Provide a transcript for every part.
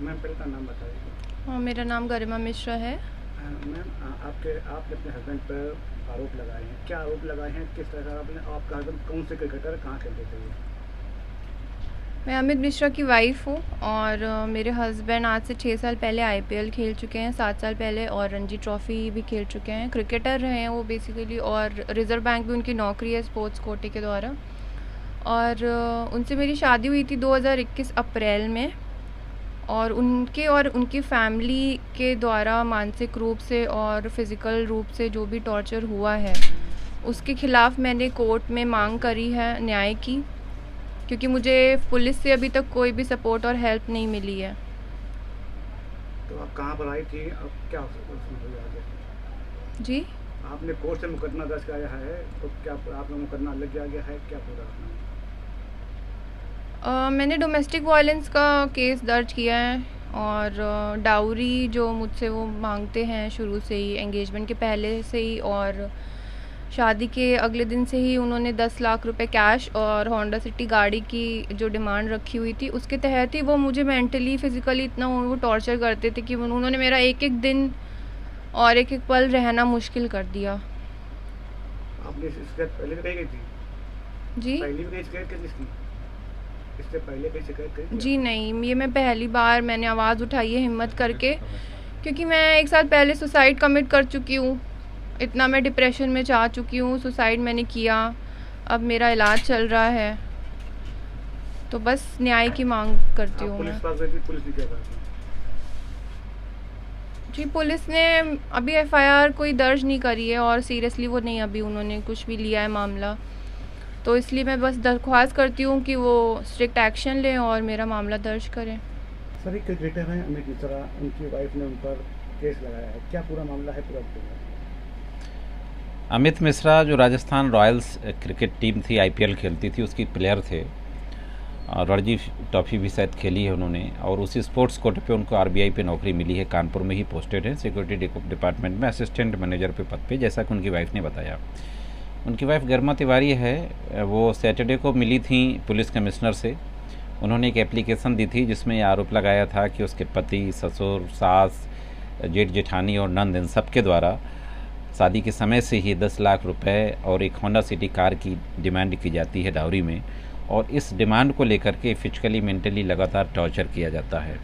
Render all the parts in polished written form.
Ma'am पहले का नाम बताइए। हाँ, मेरा नाम गरिमा मिश्रा है। मैम आपने अपने हस्बैंड पर आरोप लगाए हैं, क्या आरोप लगाए हैं, किस तरह का आपने, आपका हस्बैंड कौन से क्रिकेटर कहाँ खेलते थे ये? मैं अमित मिश्रा की वाइफ़ हूँ और मेरे हस्बैंड आज से 6 साल पहले आईपीएल खेल चुके हैं, 7 साल पहले और रणजी ट्रॉफ़ी भी खेल चुके हैं। क्रिकेटर रहे हैं वो बेसिकली, और रिज़र्व बैंक भी उनकी नौकरी है स्पोर्ट्स कोटे के द्वारा। और उनसे मेरी शादी हुई थी 2021 अप्रैल में, और उनकी फैमिली के द्वारा मानसिक रूप से और फिज़िकल रूप से जो भी टॉर्चर हुआ है, उसके ख़िलाफ़ मैंने कोर्ट में मांग करी है न्याय की, क्योंकि मुझे पुलिस से अभी तक कोई भी सपोर्ट और हेल्प नहीं मिली है। तो आप कहाँ पर आई थी, अब क्या हुआ आगे? जी। आपने कोर्ट से मुकदमा दर्ज कराया है, तो क्या आपका मुकदमा लग गया है, क्या पूरा आपने? मैंने डोमेस्टिक वायलेंस का केस दर्ज किया है, और डाउरी जो मुझसे वो मांगते हैं शुरू से ही, एंगेजमेंट के पहले से ही और शादी के अगले दिन से ही उन्होंने 10 लाख रुपए कैश और होंडा सिटी गाड़ी की जो डिमांड रखी हुई थी, उसके तहत ही वो मुझे मेंटली फ़िज़िकली इतना वो टॉर्चर करते थे कि उन्होंने मेरा एक-एक दिन और एक-एक पल रहना मुश्किल कर दिया। आपने शिकायत पहले भी कही गई थी? जी? पहले भी कहीं शिकायत करी इसकी? इससे पहले कहीं शिकायत करी थी जी आपने? नहीं, ये मैं पहली बार मैंने आवाज़ उठाई है हिम्मत करके, क्योंकि मैं 1 साल पहले सुसाइड कमिट कर चुकी हूँ। इतना मैं डिप्रेशन में जा चुकी हूँ, सुसाइड मैंने किया, अब मेरा इलाज चल रहा है, तो बस न्याय की मांग करती आप हूँ पुलिस मैं। के पास गई थी, पुलिस ने क्या कहा था? जी, पुलिस ने अभी एफआईआर कोई दर्ज नहीं करी है, और सीरियसली वो नहीं अभी उन्होंने कुछ भी लिया है मामला, तो इसलिए मैं बस दरख्वास्त करती हूँ कि वो स्ट्रिक्ट एक्शन लें और मेरा मामला दर्ज करें। सभी क्रिकेटर हैं अमित मिश्रा, उनकी वाइफ ने उन पर केस लगाया है, क्या पूरा मामला है, पूरा बताइए। अमित मिश्रा जो राजस्थान रॉयल्स क्रिकेट टीम थी, आईपीएल खेलती थी, उसकी प्लेयर थे। और रणजी ट्रॉफी भी शायद खेली है उन्होंने, और उसी स्पोर्ट्स कोटे पे उनको आरबीआई पे नौकरी मिली है, कानपुर में ही पोस्टेड है, सिक्योरिटी डिपार्टमेंट में असिस्टेंट मैनेजर पे पद पे, जैसा कि उनकी वाइफ ने बताया। उनकी वाइफ गरिमा तिवारी है, वो सैटरडे को मिली थी पुलिस कमिश्नर से। उन्होंने एक एप्लीकेशन दी थी जिसमें ये आरोप लगाया था कि उसके पति, ससुर, सास, जेठ जेठानी और नंद, इन सब के द्वारा शादी के समय से ही 10 लाख रुपए और एक होंडा सिटी कार की डिमांड की जाती है डाउरी में, और इस डिमांड को लेकर के फिजिकली मेंटली लगातार टॉर्चर किया जाता है।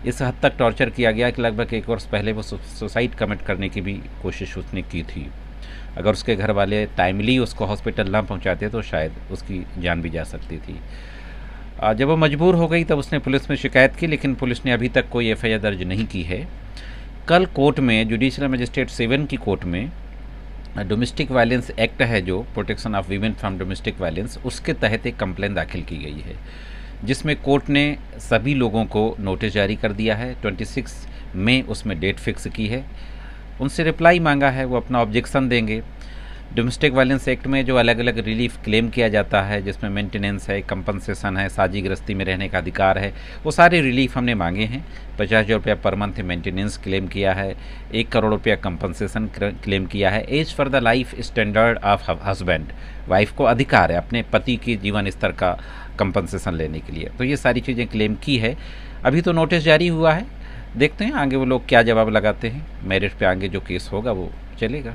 इस हद तक टॉर्चर किया गया कि लगभग 1 वर्ष पहले वो सुसाइड कमिट करने की भी कोशिश उसने की थी। अगर उसके घर वाले टाइमली उसको हॉस्पिटल ना पहुंचाते तो शायद उसकी जान भी जा सकती थी। जब वो मजबूर हो गई तब उसने पुलिस में शिकायत की, लेकिन पुलिस ने अभी तक कोई एफआईआर दर्ज नहीं की है। कल कोर्ट में, जुडिशियल मजिस्ट्रेट 7 की कोर्ट में, डोमेस्टिक वायलेंस एक्ट है जो protection of women from domestic violence, उसके तहत एक कंप्लेन दाखिल की गई है, जिसमें कोर्ट ने सभी लोगों को नोटिस जारी कर दिया है। 26 मई उसमें डेट फिक्स की है। उनसे रिप्लाई मांगा है, वो अपना ऑब्जेक्शन देंगे। डोमेस्टिक वायलेंस एक्ट में जो अलग अलग रिलीफ क्लेम किया जाता है, जिसमें मेंटेनेंस है, कंपनसेशन है, साझी गृहस्थी में रहने का अधिकार है, वो सारे रिलीफ हमने मांगे हैं। 50,000 रुपया पर मंथ मेंटेनेंस क्लेम किया है, 1 करोड़ रुपया कंपनसेशन क्लेम किया है। As for the life standard of husband, wife को अधिकार है अपने पति की जीवन स्तर का कंपनसेशन लेने के लिए, तो ये सारी चीज़ें क्लेम की है। अभी तो नोटिस जारी हुआ है, देखते हैं आगे वो लोग क्या जवाब लगाते हैं। मेरिट पे आगे जो केस होगा वो चलेगा।